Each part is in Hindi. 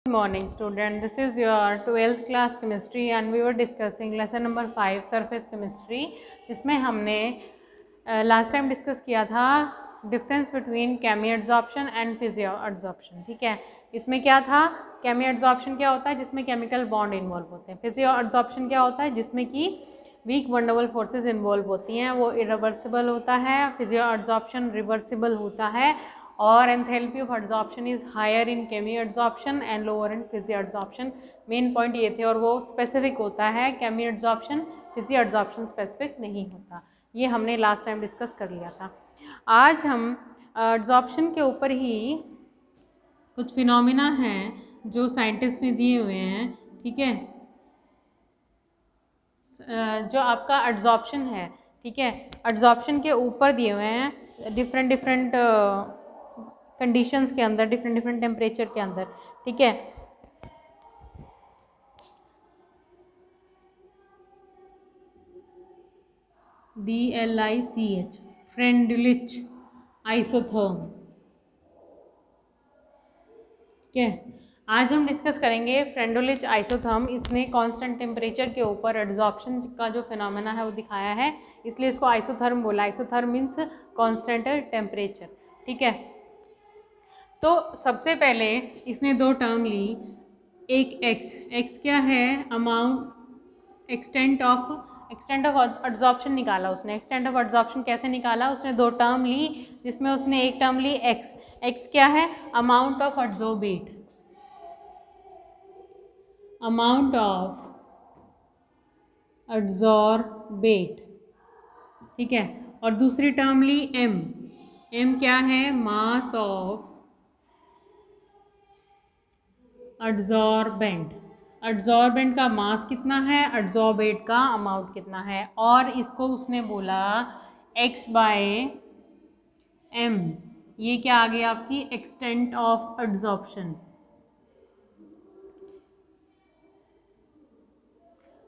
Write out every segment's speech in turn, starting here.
Good morning student, this is your 12th class chemistry and we were discussing lesson number 5 surface chemistry। इसमें हमने लास्ट टाइम डिस्कस किया था difference between chemi adsorption and physio adsorption. ठीक है, इसमें क्या था, केमी एडजॉर्प्शन क्या होता है जिसमें केमिकल बॉन्ड इन्वॉल्व होते हैं, फिजियो एडजॉर्प्शन क्या होता है जिसमें कि वीक वंडरबल फोर्सेस इन्वॉल्व होती हैं, वो इरिवर्सिबल होता है। फिजियो एडजॉर्प्शन रिवर्सिबल होता है और enthalpy of adsorption is higher in chemi adsorption and lower in physio adsorption. Main point ये थे और वो स्पेसिफिक होता है, केमी एडजॉर्प्शन फिजियो एडजॉर्प्शन स्पेसिफिक नहीं होता। ये हमने लास्ट टाइम डिस्कस कर लिया था। आज हम एडजॉर्प्शन के ऊपर ही कुछ फिनोमिना हैं जो साइंटिस्ट ने दिए हुए हैं। ठीक है, जो आपका एडजॉर्प्शन है, ठीक है, एडजॉर्प्शन के ऊपर दिए हुए हैं डिफरेंट कंडीशंस के अंदर, डिफरेंट टेम्परेचर के अंदर। ठीक है, DLICH फ्रेंडलिच आइसोथर्म। ठीक है, आज हम डिस्कस करेंगे फ्रेंडलिच आइसोथर्म। इसने कांस्टेंट टेम्परेचर के ऊपर एडजॉर्प्शन का जो फिनोमेना है वो दिखाया है, इसलिए इसको आइसोथर्म बोला। Isotherm means constant temperature. ठीक है, तो सबसे पहले इसने दो टर्म ली, एक एक्स क्या है, अमाउंट एक्सटेंट ऑफ एडजॉर्प्शन निकाला उसने। एक्सटेंट ऑफ एडजॉर्प्शन कैसे निकाला, उसने दो टर्म ली जिसमें उसने एक टर्म ली एक्स क्या है, amount of adsorbate, amount of adsorbate. ठीक है, और दूसरी टर्म ली एम क्या है, मास ऑफ एडजॉर्बेंट। एडजॉर्बेंट का मास कितना है, एडजॉर्बेट का अमाउंट कितना है, और इसको उसने बोला x/m। ये क्या आ गई आपकी एक्सटेंट ऑफ एडजॉर्प्शन,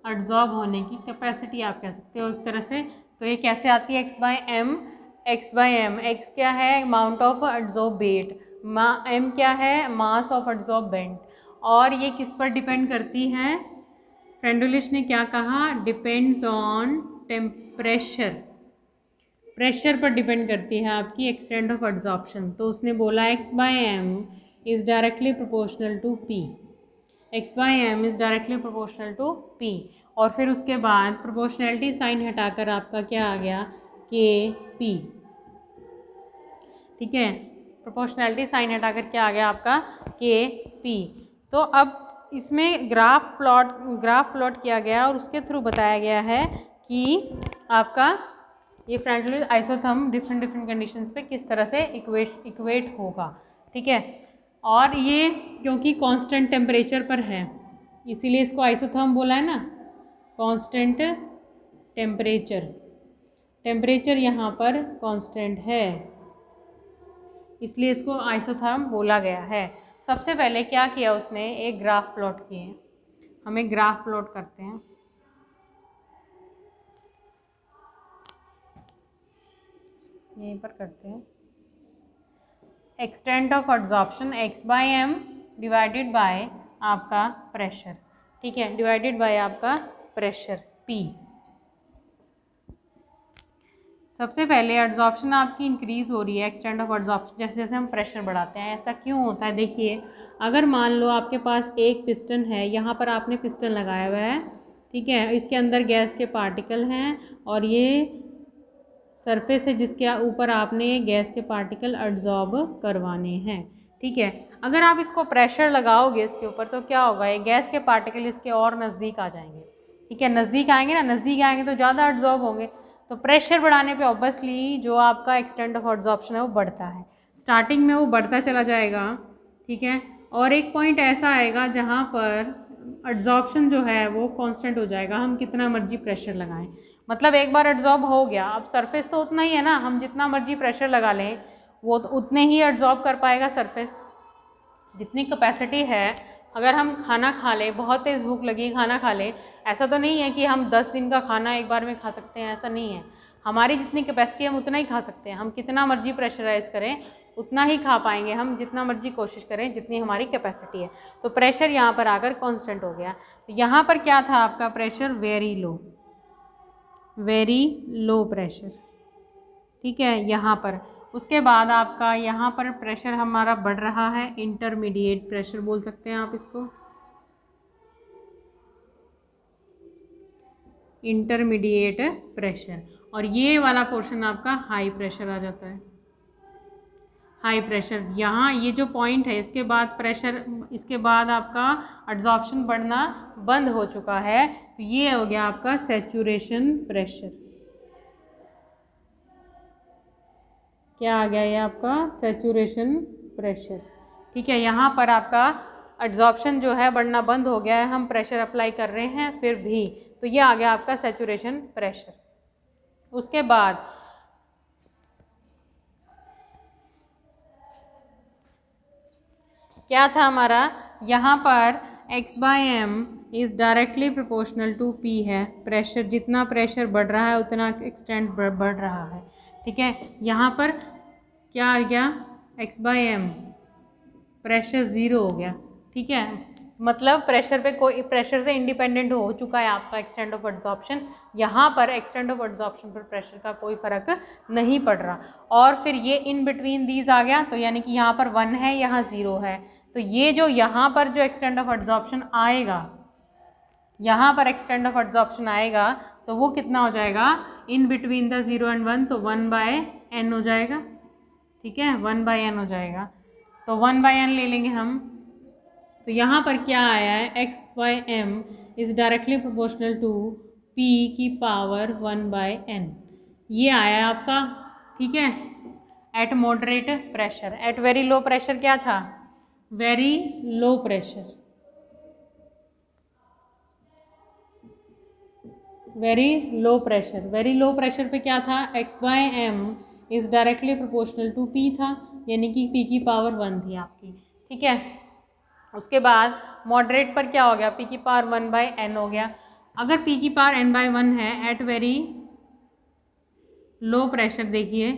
एडजॉर्ब होने की कैपेसिटी आप कह सकते हो एक तरह से। तो ये कैसे आती है x/m, x क्या है, अमाउंट ऑफ एडजॉर्बेट, m क्या है, मास ऑफ एडजॉर्बेंट। और ये किस पर डिपेंड करती है, फ्रेंडलिच ने क्या कहा, डिपेंड्स ऑन टेम्परेचर, प्रेशर पर डिपेंड करती है आपकी एक्सटेंट ऑफ एडजॉर्प्शन। तो उसने बोला x/m is directly proportional to p, x/m is directly proportional to p। और फिर उसके बाद प्रोपोर्शनैलिटी साइन हटाकर आपका क्या आ गया, Kp। ठीक है, प्रोपोर्शनैलिटी साइन हटाकर क्या आ गया आपका, Kp। तो अब इसमें ग्राफ प्लॉट किया गया और उसके थ्रू बताया गया है कि आपका ये फ्रेंडलिच आइसोथर्म डिफरेंट कंडीशंस पे किस तरह से इक्वेट होगा। ठीक है, और ये क्योंकि कांस्टेंट टेम्परेचर पर है इसीलिए इसको आइसोथर्म बोला है ना, कांस्टेंट टेम्परेचर यहाँ पर कांस्टेंट है इसलिए इसको आइसोथर्म बोला गया है। सबसे पहले क्या किया उसने, एक ग्राफ प्लॉट किए। हम एक ग्राफ प्लॉट करते हैं, यहीं पर करते हैं। Extent of adsorption x/m divided by आपका प्रेशर। ठीक है, डिवाइडेड बाय आपका प्रेशर P। सबसे पहले एडजॉर्प्शन आपकी इंक्रीज हो रही है, एक्सटेंट ऑफ एडजॉर्प्शन जैसे जैसे हम प्रेशर बढ़ाते हैं। ऐसा क्यों होता है, देखिए, अगर मान लो आपके पास एक पिस्टन है, यहाँ पर आपने पिस्टन लगाया हुआ है, ठीक है, इसके अंदर गैस के पार्टिकल हैं और ये सरफेस है जिसके ऊपर आपने गैस के पार्टिकल एडजॉर्ब करवाने हैं। ठीक है, अगर आप इसको प्रेशर लगाओगे इसके ऊपर तो क्या होगा, ये गैस के पार्टिकल इसके और नज़दीक आ जाएंगे। ठीक है, नज़दीक आएंगे ना, नज़दीक आएंगे तो ज़्यादा एडजॉर्ब होंगे, तो प्रेशर बढ़ाने पे ऑब्वियसली जो आपका एक्सटेंट ऑफ एडजॉर्प्शन है वो बढ़ता है। स्टार्टिंग में वो बढ़ता चला जाएगा, ठीक है, और एक पॉइंट ऐसा आएगा जहाँ पर एडजॉर्प्शन जो है वो कांस्टेंट हो जाएगा, हम कितना मर्जी प्रेशर लगाएं। मतलब एक बार एडजॉर्ब हो गया, अब सरफेस तो उतना ही है ना, हम जितना मर्जी प्रेशर लगा लें वो तो उतने ही एडजॉर्ब कर पाएगा सरफेस, जितनी कैपेसिटी है। अगर हम खाना खा लें, बहुत तेज़ भूख लगी, खाना खा लें, ऐसा तो नहीं है कि हम 10 दिन का खाना एक बार में खा सकते हैं, ऐसा नहीं है। हमारी जितनी कैपेसिटी है हम उतना ही खा सकते हैं, हम कितना मर्जी प्रेशराइज करें उतना ही खा पाएंगे हम जितना मर्जी कोशिश करें, जितनी हमारी कैपेसिटी है। तो प्रेशर यहाँ पर आकर कांस्टेंट हो गया। तो यहाँ पर क्या था आपका प्रेशर, वेरी लो प्रेशर, ठीक है यहाँ पर। उसके बाद आपका यहाँ पर प्रेशर हमारा बढ़ रहा है, इंटरमीडिएट प्रेशर बोल सकते हैं आप इसको, इंटरमीडिएट प्रेशर। और ये वाला पोर्शन आपका हाई प्रेशर आ जाता है, हाई प्रेशर। यहाँ ये जो पॉइंट है इसके बाद प्रेशर, इसके बाद आपका एड्जॉर्प्शन बढ़ना बंद हो चुका है, तो ये हो गया आपका सैचुरेशन प्रेशर। क्या आ गया ये आपका सैचुरेशन प्रेशर, ठीक है। यहाँ पर आपका एड्जॉर्प्शन जो है बढ़ना बंद हो गया है, हम प्रेशर अप्लाई कर रहे हैं फिर भी, तो ये आ गया आपका सैचुरेशन प्रेशर। उसके बाद क्या था हमारा, यहाँ पर x/m is directly proportional to p है। प्रेशर, जितना प्रेशर बढ़ रहा है उतना एक्सटेंट बढ़ रहा है, ठीक है। यहाँ पर क्या आ गया, x/m प्रेशर 0 हो गया, ठीक है। मतलब प्रेशर पे कोई, प्रेशर से इंडिपेंडेंट हो चुका है आपका एक्सटेंट ऑफ एड्जॉर्प्शन। यहाँ पर एक्सटेंट ऑफ एड्जॉर्प्शन पर प्रेशर का कोई फ़र्क नहीं पड़ रहा। और फिर ये इन बिटवीन दीज आ गया, तो यानी कि यहाँ पर 1 है, यहाँ 0 है। तो ये जो यहाँ पर जो एक्सटेंट ऑफ एड्जॉर्प्शन आएगा, यहाँ पर एक्सटेंट ऑफ एड्जॉर्प्शन आएगा, तो वो कितना हो जाएगा, इन बिटवीन द 0 and 1, तो 1/n हो जाएगा, ठीक है, 1/n हो जाएगा। तो 1/n ले लेंगे हम। तो यहाँ पर क्या आया है, x/m is directly proportional to p की पावर 1/n, ये आया है आपका, ठीक है। At moderate pressure, at very low pressure क्या था, very low pressure, very low pressure. Very low pressure पे क्या था, x/m is directly proportional to p था, यानी कि p की पावर 1 थी आपकी, ठीक है। उसके बाद मॉडरेट पर क्या हो गया, p की पावर 1/n हो गया। अगर p की पावर n/1 है एट वेरी लो प्रेशर, देखिए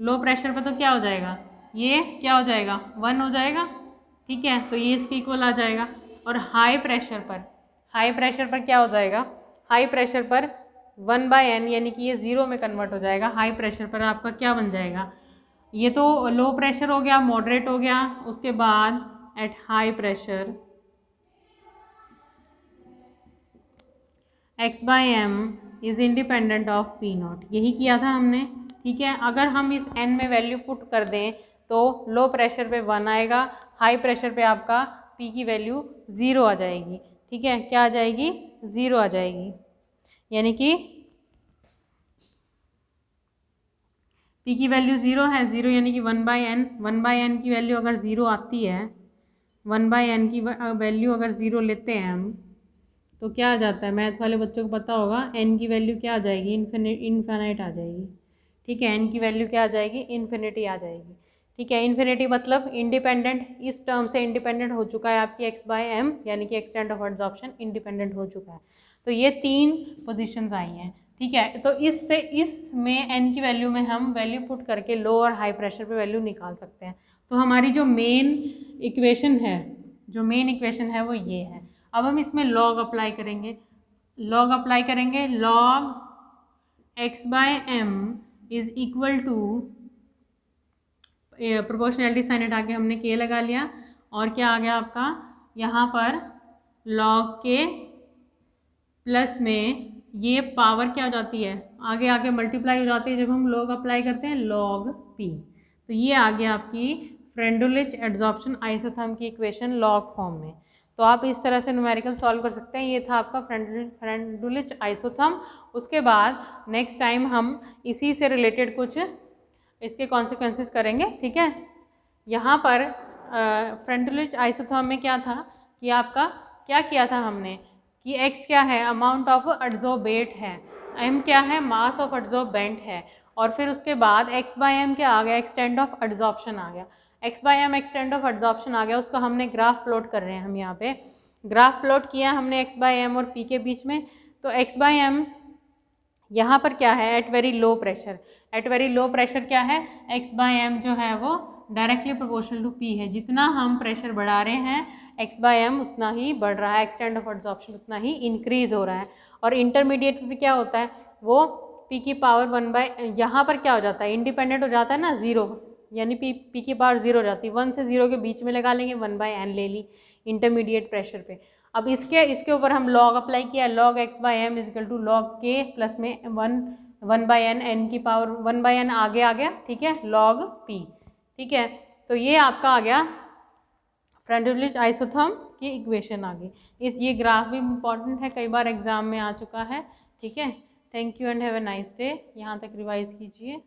लो प्रेशर पर तो क्या हो जाएगा, ये क्या हो जाएगा, 1 हो जाएगा, ठीक है। तो ये इसके इक्वल आ जाएगा। और हाई प्रेशर पर, हाई प्रेशर पर क्या हो जाएगा, हाई प्रेशर पर 1/n यानी कि ये 0 में कन्वर्ट हो जाएगा। हाई प्रेशर पर आपका क्या बन जाएगा, ये तो लो प्रेशर हो गया, मॉडरेट हो गया। उसके बाद at high pressure x/m is independent of p0, यही किया था हमने, ठीक है। अगर हम इस n में वैल्यू पुट कर दें तो लो प्रेशर पे 1 आएगा, हाई प्रेशर पे आपका p की वैल्यू 0 आ जाएगी, ठीक है। क्या आ जाएगी, 0 आ जाएगी, यानी कि p की वैल्यू 0 है, 0 यानी कि 1/n, 1/n की वैल्यू अगर 0 आती है, 1/n की वैल्यू अगर 0 लेते हैं हम, तो क्या आ जाता है, मैथ वाले बच्चों को पता होगा, n की वैल्यू क्या आ जाएगी, इन्फिनिट आ जाएगी, ठीक है। n की वैल्यू क्या आ जाएगी, इन्फिनिटी आ जाएगी, ठीक है। इन्फिनिटी मतलब इंडिपेंडेंट, इस टर्म से इंडिपेंडेंट हो चुका है आपकी x/m, यानी कि एक्सटेंट ऑफ एड्जॉर्प्शन इंडिपेंडेंट हो चुका है। तो ये 3 पोजीशंस आई हैं, ठीक है। तो इससे, इसमें n की वैल्यू में हम वैल्यू पुट करके लो और हाई प्रेशर पे वैल्यू निकाल सकते हैं। तो हमारी जो मेन इक्वेशन है, जो मेन इक्वेशन है वो ये है। अब हम इसमें लॉग अप्लाई करेंगे, लॉग अप्लाई करेंगे, log x/m is equal to, proportionality sign हटा के हमने k लगा लिया, और क्या आ गया आपका, यहाँ पर लॉग के प्लस में ये पावर क्या हो जाती है, आगे आगे मल्टीप्लाई हो जाती है जब हम लॉग अप्लाई करते हैं, लॉग p। तो ये आ गया आपकी फ्रेंडुलिच एड्जॉर्प्शन आइसोथर्म की इक्वेशन लॉग फॉर्म में। तो आप इस तरह से न्यूमेरिकल सॉल्व कर सकते हैं। ये था आपका फ्रेंडुलिच आइसोथर्म। उसके बाद नेक्स्ट टाइम हम इसी से रिलेटेड कुछ इसके कॉन्सिक्वेंसेस करेंगे, ठीक है। यहाँ पर फ्रेंडुलिच आइसोथर्म में क्या था कि आपका क्या किया था हमने कि x क्या है, अमाउंट ऑफ एड्जॉर्बेट है, m क्या है, मास ऑफ एड्जॉर्बेंट है, और फिर उसके बाद x/m क्या आ गया, एक्सटेंट ऑफ एड्जॉर्प्शन आ गया। x/m एक्सटेंट ऑफ एड्जॉर्प्शन आ गया, उसका हमने ग्राफ प्लॉट कर रहे हैं। हम यहाँ पे ग्राफ प्लॉट किया हमने x/m और p के बीच में। तो x/m यहाँ पर क्या है, at very low pressure, at very low pressure क्या है, x/m जो है वो डायरेक्टली प्रोपोर्शनल टू पी है। जितना हम प्रेशर बढ़ा रहे हैं x/m उतना ही बढ़ रहा है, एक्सटेंट ऑफ एब्जॉर्प्शन उतना ही इंक्रीज हो रहा है। और इंटरमीडिएट पे क्या होता है, वो p की पावर 1/, यहाँ पर क्या हो जाता है, इंडिपेंडेंट हो जाता है ना 0, यानी p की पावर 0 हो जाती है। 1 से 0 के बीच में लगा लेंगे, 1/n ले ली इंटरमीडिएट प्रेशर पे। अब इसके ऊपर हम लॉग अप्लाई किया, log x/m is equal to log k plus में 1/n, n की पावर 1/n आगे आ गया, ठीक है, log p, ठीक है। तो ये आपका आ गया फ्रंट रिलीज आइसोथर्म की इक्वेशन आ गई। ये ग्राफ भी इम्पॉर्टेंट है, कई बार एग्जाम में आ चुका है, ठीक है। Thank you and have a nice day. यहाँ तक रिवाइज कीजिए।